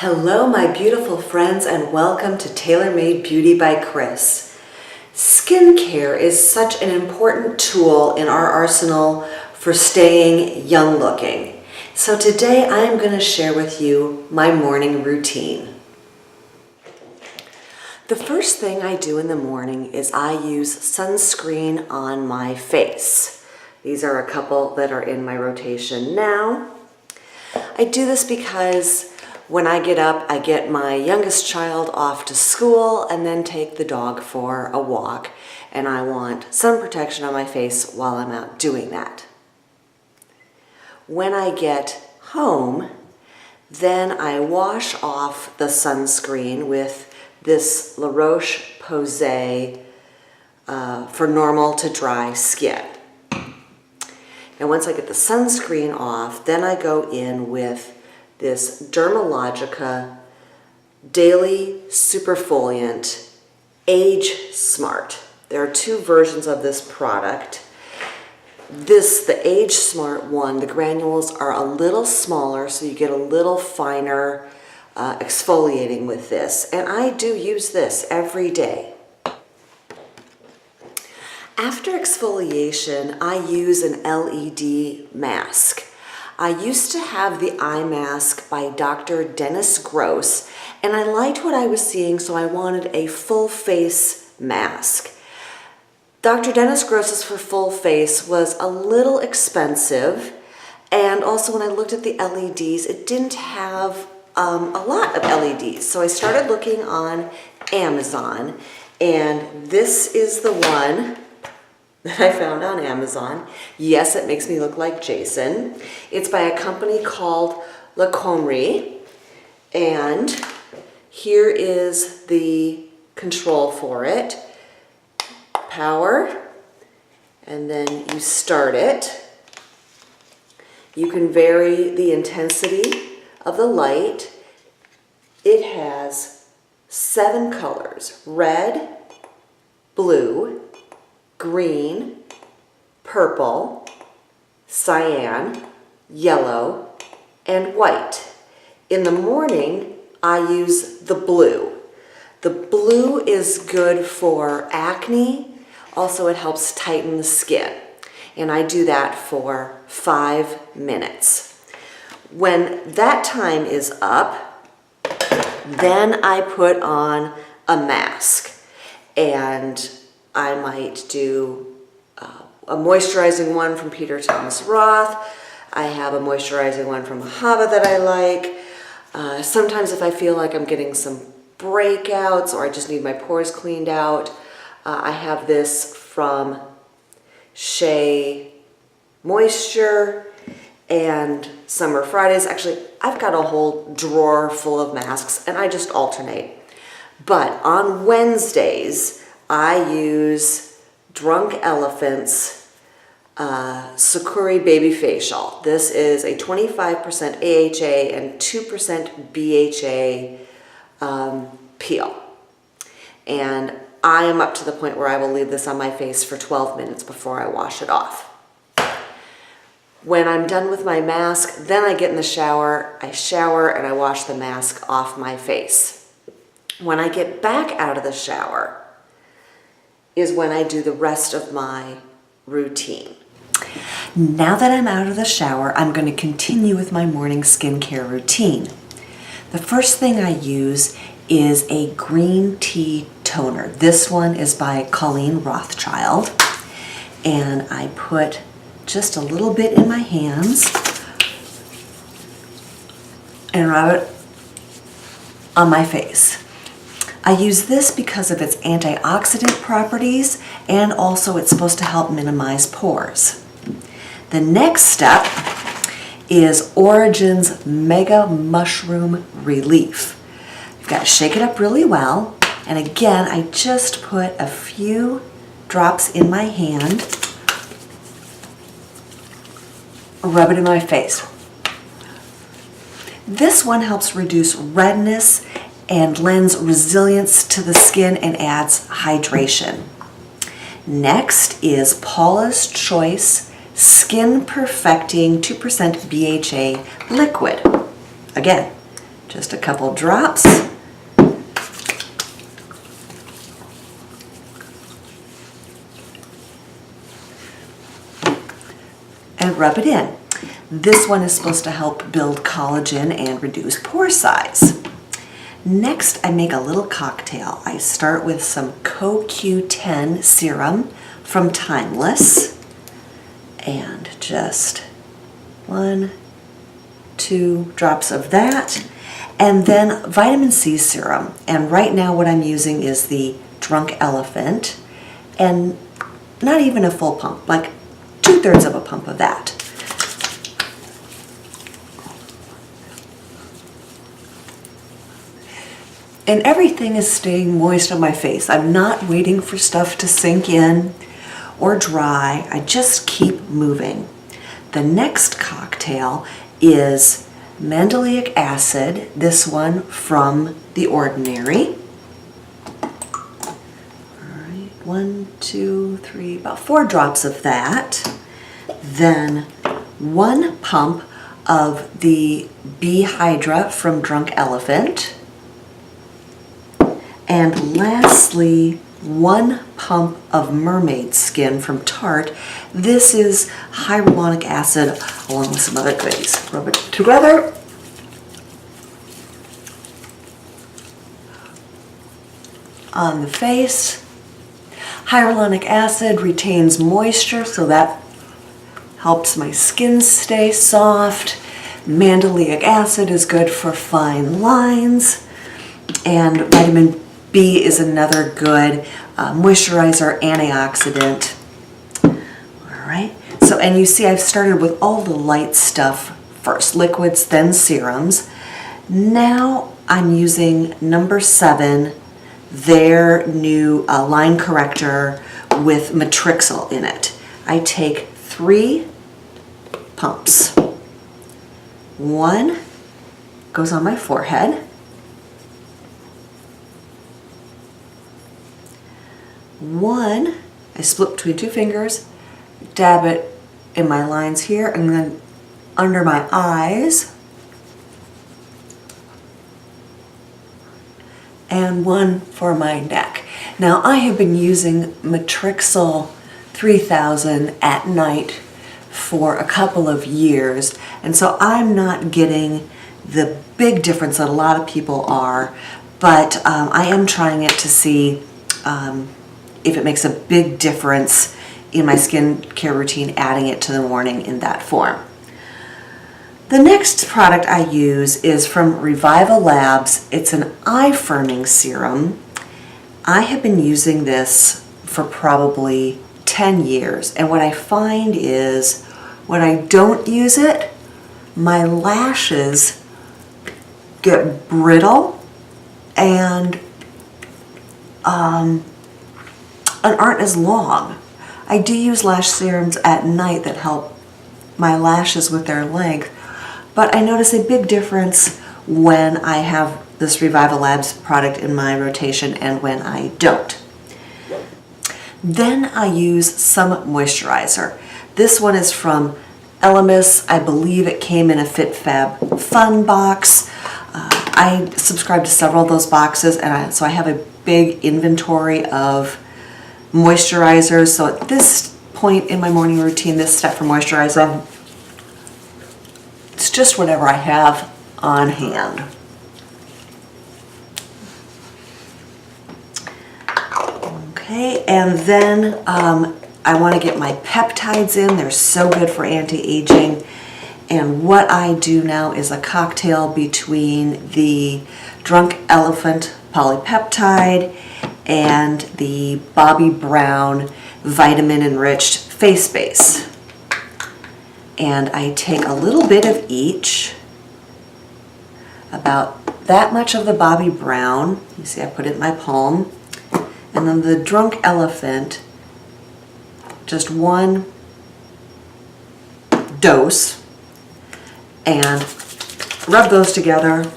Hello my beautiful friends and welcome to Tailor Made Beauty by Kris. Skincare is such an important tool in our arsenal for staying young looking. So today I am going to share with you my morning routine. The first thing I do in the morning is I use sunscreen on my face. These are a couple that are in my rotation now. I do this because when I get up, I get my youngest child off to school and then take the dog for a walk. And I want sun protection on my face while I'm out doing that. When I get home, then I wash off the sunscreen with this La Roche-Posay for normal to dry skin. And once I get the sunscreen off, then I go in with this Dermalogica Daily Superfoliant Age Smart. There are two versions of this product. The Age Smart one, the granules are a little smaller, so you get a little finer exfoliating with this. And I do use this every day. After exfoliation, I use an LED mask. I used to have the eye mask by Dr. Dennis Gross, and I liked what I was seeing, so I wanted a full face mask. Dr. Dennis Gross's for full face was a little expensive, and also when I looked at the LEDs, it didn't have a lot of LEDs. So I started looking on Amazon, and this is the one that I found on Amazon. Yes, it makes me look like Jason. It's by a company called La Comrie, and here is the control for it. Power, and then you start it. You can vary the intensity of the light. It has 7 colors: red, blue, green, purple, cyan, yellow, and white. In the morning, I use the blue. The blue is good for acne. Also, it helps tighten the skin. And I do that for 5 minutes. When that time is up, then I put on a mask. And I might do a moisturizing one from Peter Thomas Roth. I have a moisturizing one from Mahava that I like. Sometimes if I feel like I'm getting some breakouts or I just need my pores cleaned out, I have this from Shea Moisture and Summer Fridays. Actually, I've got a whole drawer full of masks and I just alternate. But on Wednesdays, I use Drunk Elephant's Sakura Baby Facial. This is a 25% AHA and 2% BHA peel. And I am up to the point where I will leave this on my face for 12 minutes before I wash it off. When I'm done with my mask, then I get in the shower, I shower, and I wash the mask off my face. When I get back out of the shower is when I do the rest of my routine. Now that I'm out of the shower, I'm going to continue with my morning skincare routine. The first thing I use is a green tea toner. This one is by Colleen Rothschild, and I put just a little bit in my hands and rub it on my face. I use this because of its antioxidant properties, and also it's supposed to help minimize pores. The next step is Origin's Mega Mushroom Relief. You've got to shake it up really well, and again, I just put a few drops in my hand, rub it in my face. This one helps reduce redness and lends resilience to the skin and adds hydration. Next is Paula's Choice Skin Perfecting 2% BHA Liquid. Again, Just a couple drops. And rub it in. This one is supposed to help build collagen and reduce pore size. Next, I make a little cocktail. I start with some CoQ10 serum from Timeless, and just 1, 2 drops of that, and then vitamin C serum. And right now what I'm using is the Drunk Elephant, and not even a full pump, like 2/3 of a pump of that. And everything is staying moist on my face. I'm not waiting for stuff to sink in or dry. I just keep moving. The next cocktail is mandelic acid, this one from The Ordinary. All right, 1, 2, 3, about 4 drops of that. Then 1 pump of the Bee Hydra from Drunk Elephant. And lastly, 1 pump of mermaid skin from Tarte. This is hyaluronic acid along with some other goodies. Rub it together. On the face. Hyaluronic acid retains moisture, so that helps my skin stay soft. Mandelic acid is good for fine lines. And vitamin B is another good moisturizer, antioxidant. All right, so, and you see I've started with all the light stuff first, liquids, then serums. Now I'm using number 7, their new line corrector with matrixyl in it. I take 3 pumps. 1 goes on my forehead. 1, I split between 2 fingers, dab it in my lines here, and then under my eyes. And 1 for my neck. Now I have been using Matrixyl 3000 at night for a couple of years, and so I'm not getting the big difference that a lot of people are, but I am trying it to see if it makes a big difference in my skincare routine, adding it to the morning in that form. The next product I use is from Reviva Labs. It's an eye firming serum. I have been using this for probably 10 years, and what I find is when I don't use it, my lashes get brittle and aren't as long. I do use lash serums at night that help my lashes with their length, but I notice a big difference when I have this Reviva Labs product in my rotation and when I don't. Then I use some moisturizer. This one is from Elemis. I believe it came in a FitFab Fun box. I subscribe to several of those boxes, and so I have a big inventory of moisturizers. So at this point in my morning routine, this step for moisturizing, it's just whatever I have on hand. Okay, and then I want to get my peptides in. They're so good for anti-aging. And what I do now is a cocktail between the Drunk Elephant polypeptide and the Bobbi Brown vitamin enriched face base. And I take a little bit of each, about that much of the Bobbi Brown. You see I put it in my palm. And then the Drunk Elephant, just 1 dose, and rub those together.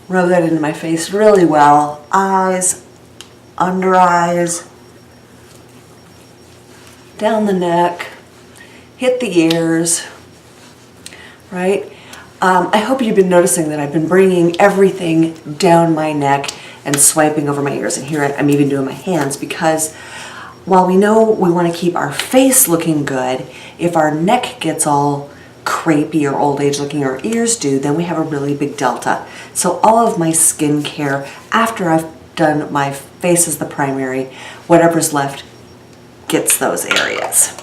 Rub that into my face really well. Eyes, under eyes, down the neck, hit the ears. right? I hope you've been noticing that I've been bringing everything down my neck and swiping over my ears. And here I'm even doing my hands, because while we know we want to keep our face looking good, if our neck gets all crepey or old age looking, our ears do, then we have a really big delta. So all of my skincare, after I've done my face as the primary, whatever's left gets those areas.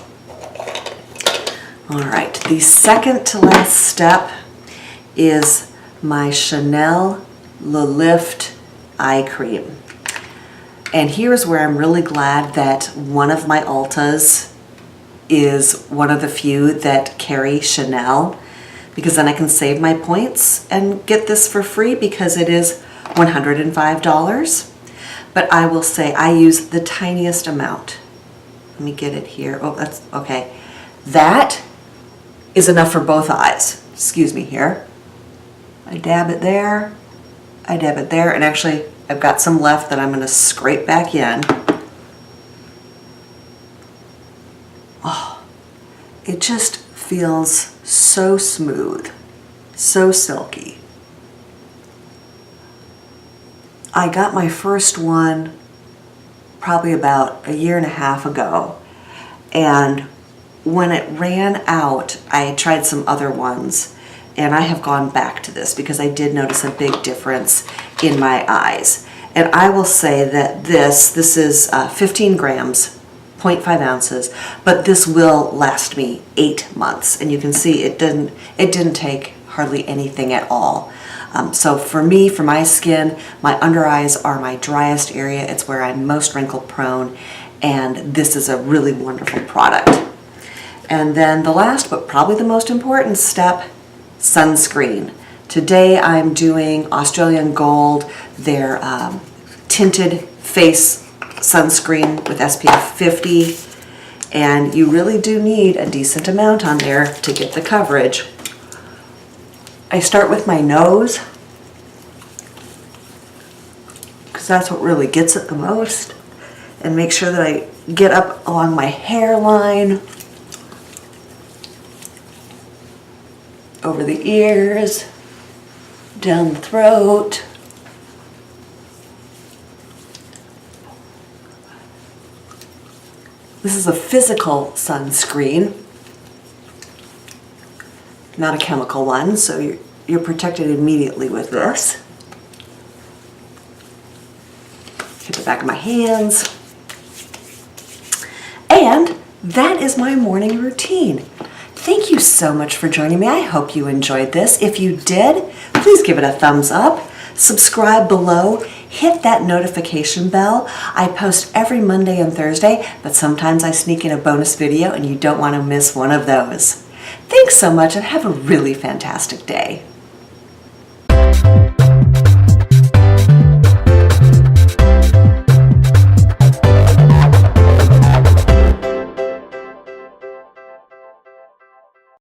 All right, the second to last step is my Chanel Le Lift eye cream. And here's where I'm really glad that one of my Ultas is one of the few that carry Chanel, because then I can save my points and get this for free, because it is $105. But I will say I use the tiniest amount. Let me get it here. Oh, that's okay. That is enough for both eyes. Excuse me here. I dab it there, I dab it there, and actually I've got some left that I'm going to scrape back in. Oh, it just feels so smooth, so silky. I got my first one probably about a year and a half ago, and when it ran out, I tried some other ones. And I have gone back to this because I did notice a big difference in my eyes. And I will say that this is 15 grams, 0.5 ounces, but this will last me 8 months. And you can see it didn't take hardly anything at all. So for me, for my skin, my under eyes are my driest area. It's where I'm most wrinkle prone, and this is a really wonderful product. And then the last, but probably the most important step, sunscreen. Today I'm doing Australian Gold, their tinted face sunscreen with SPF 50, and you really do need a decent amount on there to get the coverage. I start with my nose, because that's what really gets it the most, and make sure that I get up along my hairline, over the ears, down the throat. This is a physical sunscreen, not a chemical one, so you're protected immediately with this. Hit the back of my hands. And that is my morning routine. Thank you so much for joining me. I hope you enjoyed this. If you did, please give it a thumbs up. Subscribe below. Hit that notification bell. I post every Monday and Thursday, but sometimes I sneak in a bonus video and you don't want to miss one of those. Thanks so much and have a really fantastic day.